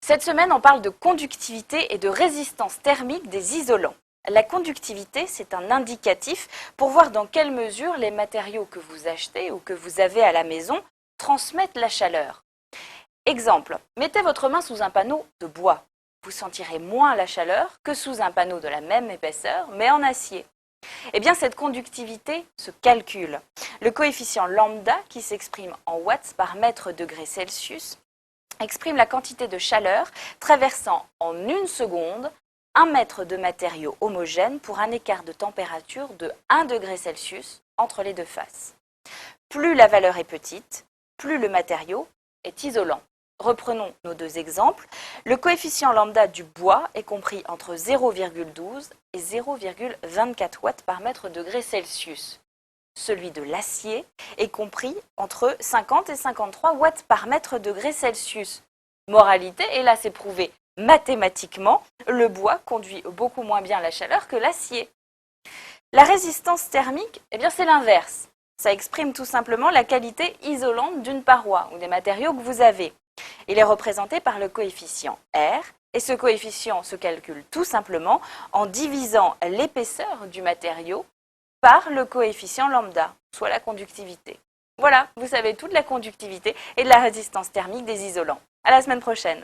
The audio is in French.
Cette semaine, on parle de conductivité et de résistance thermique des isolants. La conductivité, c'est un indicatif pour voir dans quelle mesure les matériaux que vous achetez ou que vous avez à la maison transmettent la chaleur. Exemple, mettez votre main sous un panneau de bois. Vous sentirez moins la chaleur que sous un panneau de la même épaisseur, mais en acier. Eh bien, cette conductivité se calcule. Le coefficient lambda, qui s'exprime en watts par mètre degré Celsius, exprime la quantité de chaleur traversant en une seconde 1 mètre de matériau homogène pour un écart de température de 1 degré Celsius entre les deux faces. Plus la valeur est petite, plus le matériau est isolant. Reprenons nos deux exemples. Le coefficient lambda du bois est compris entre 0,12 et 0,24 watts par mètre degré Celsius. Celui de l'acier est compris entre 50 et 53 watts par mètre degré Celsius. Moralité, et là c'est prouvé mathématiquement, le bois conduit beaucoup moins bien la chaleur que l'acier. La résistance thermique, eh bien c'est l'inverse. Ça exprime tout simplement la qualité isolante d'une paroi ou des matériaux que vous avez. Il est représenté par le coefficient R, et ce coefficient se calcule tout simplement en divisant l'épaisseur du matériau par le coefficient lambda, soit la conductivité. Voilà, vous savez toute la conductivité et de la résistance thermique des isolants. À la semaine prochaine.